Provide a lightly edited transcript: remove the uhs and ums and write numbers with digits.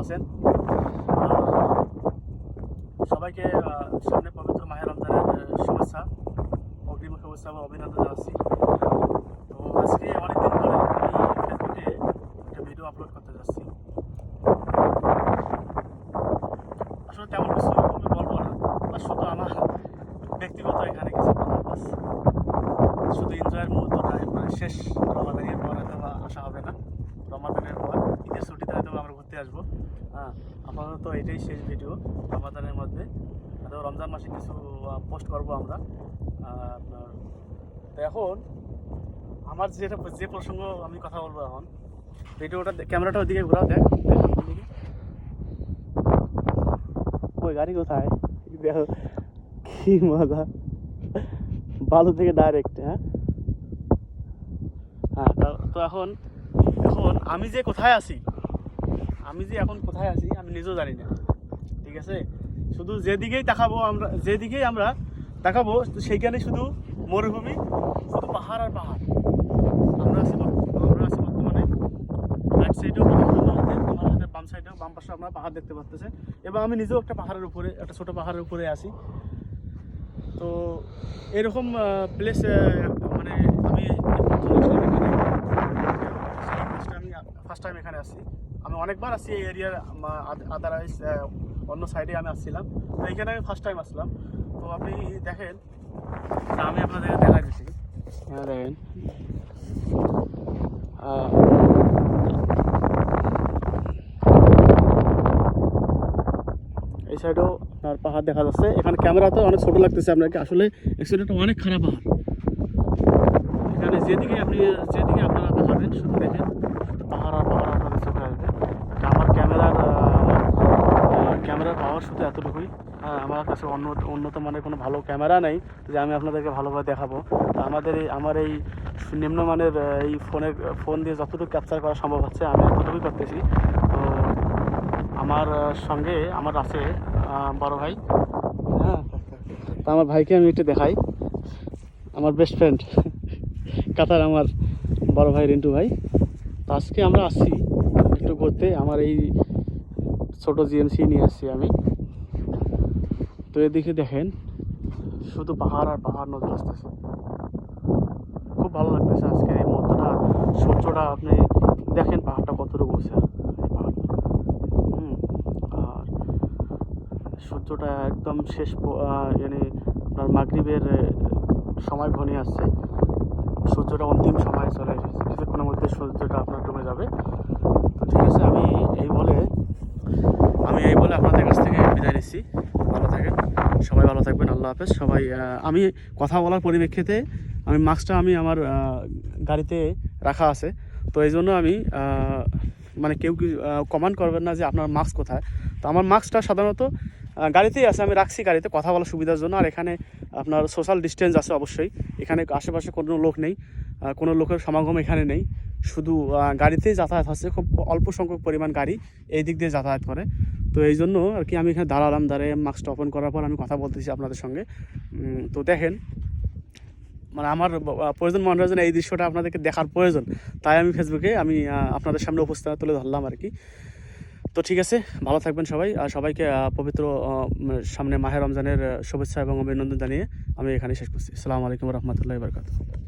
আছেন। সবাইকে সামনে পবিত্র মাহে রমজানের শুভেচ্ছা, অগ্রিম শুভেচ্ছা বা অভিনন্দন জানাচ্ছি। তো আজকে অনেকদিন পরে আমি ফেসবুকে একটা ভিডিও আপলোড করতে যাচ্ছি। আসলে তেমন কিছু বলবো না, শুধু আমার ব্যক্তিগত এখানে কিছু পারপাস, শুধু এনজয়ের মুহূর্তটাই, মানে শেষ রমাদানের পর হয়তো আসা হবে না, রমাদানের পর ঈদের ছুটিতে হয়তো আমরা ঘুরতে আসবো। হ্যাঁ, আপাতত এটাই শেষ ভিডিও রমাদানের মধ্যে। হয়তো রমজান মাসে কিছু পোস্ট করবো আমরা। আপনার তো এখন আমার যে প্রসঙ্গ আমি কথা বলবো এখন, ভিডিওটা ক্যামেরাটা ওদিকে ঘোরাও, দেখ ওদিকে, ওই গাড়ি কোথায় দেখো, কি মজা, বালু থেকে ডাইরেক্ট। হ্যাঁ হ্যাঁ, তো এখন এখন আমি যে কোথায় আছি, আমি যে এখন কোথায় আছি আমি নিজেও জানি না। ঠিক আছে, শুধু যেদিকেই আমরা তাকাবো সেইখানে শুধু মরুভূমি, শুধু পাহাড় আর পাহাড়। আমরা আছি বর্তমানে রাইট সাইডেও পাহাড়, আমার হাতের বাম সাইডেও, বাম পাশে আমরা পাহাড় দেখতে পাচ্ছেন, এবং আমি নিজেও একটা পাহাড়ের উপরে, একটা ছোটো পাহাড়ের উপরে আছি। তো এরকম প্লেস মানে আমি ফার্স্ট টাইম এখানে আসছি। আমি অনেকবার আসছি এই এরিয়ার, আদারওয়াইজ অন্য সাইডে আমি আসছিলাম, তো এইখানে আমি ফার্স্ট টাইম আসলাম। তো আপনি দেখেন, আমি আপনাদের দেখা দিচ্ছি। হ্যাঁ দেখেন, এই সাইডেও আপনার পাহাড় দেখা যাচ্ছে। এখানে ক্যামেরাতে অনেক ছোটো লাগতেছে আপনাকে, আসলে অ্যাকচুয়ালি এটা অনেক খারাপ পাহাড়। এখানে যেদিকে আপনারা দেখাবেন, শুধু দেখেন পাহাড় আর পাহাড় আপনাদের চোখে আসবে। আমার ক্যামেরার পাওয়ার শুধু এতটুকুই। হ্যাঁ, আমার কাছে উন্নত মানের কোনো ভালো ক্যামেরা নেই যে আমি আপনাদেরকে ভালোভাবে দেখাবো। আমার এই নিম্নমানের এই ফোন দিয়ে যতটুকু ক্যাপচার করা সম্ভব হচ্ছে আমি এতটুকুই করতেছি। তো আমার সঙ্গে আমার আছে বড় ভাই। হ্যাঁ, তো আমার ভাইকে আমি একটু দেখাই, আমার বেস্ট ফ্রেন্ড কাতার, আমার বড় ভাই রিন্টু ভাই। তো আজকে আমরা আসছি একটু ঘুরতে, আমার এই ছোটো জিএমসি নিয়ে আসছি আমি। তো এদিকে দেখেন শুধু পাহাড় আর পাহাড় নজর আসতেছে, খুব ভালো লাগতেছে আজকের এই মুহূর্তটা। সূর্যটা আপনি দেখেন, পাহাড়টা কতটুকু উঁচা, এই পাহাড়টা। আর সূর্যটা একদম শেষ, মানে আপনার মাগরিবের সময় ঘনিয়ে আসছে, সূর্যটা অন্তিম সময়ে চলে এসেছে, কিছুক্ষণের মধ্যে সূর্যটা আপনার ডুবে যাবে। তো ঠিক আছে, আমি এই বলে আপনাদের কাছ থেকে বিদায় নিচ্ছি। ভালো থাকেন সবাই, ভালো থাকবেন, আল্লাহ হাফেজ সবাই। আমি কথা বলার পরিপ্রেক্ষিতে মাস্কটা আমার গাড়িতে রাখা আছে, তো এই জন্য আমি মানে কেউ কমেন্ট করবেন না যে আপনার মাস্ক কোথায়। তো আমার মাস্কটা সাধারণত গাড়িতেই আছে, আমি রাখছি গাড়িতে কথা বলার সুবিধার জন্য। আর এখানে আপনার সোশ্যাল ডিস্টেন্স আছে অবশ্যই, এখানে আশেপাশে কোনো লোক নেই, কোনো লোকের সমাগম এখানে নেই, শুধু গাড়িতেই যাতায়াত হচ্ছে, খুব অল্প সংখ্যক পরিমাণ গাড়ি এই দিক দিয়ে যাতায়াত করে। তো এই জন্য আর কি আমি এখানে দাঁড়িয়ে মাস্কটা ওপেন করার পর আমি কথা বলতেছি আপনাদের সঙ্গে। তো দেখেন, মানে আমার প্রয়োজন মনে হয় যেন এই দৃশ্যটা আপনাদেরকে দেখার প্রয়োজন, তাই আমি ফেসবুকে আপনাদের সামনে উপস্থাপনা তুলে ধরলাম আর কি। তো ঠিক আছে, ভালো থাকবেন সবাই, আর সবাইকে পবিত্র সামনে মাহে রমজানের শুভেচ্ছা এবং অভিনন্দন জানিয়ে আমি এখানে শেষ করছি। আসসালামু আলাইকুম রহমতুল্লাহি ওয়া বারাকাতুহু।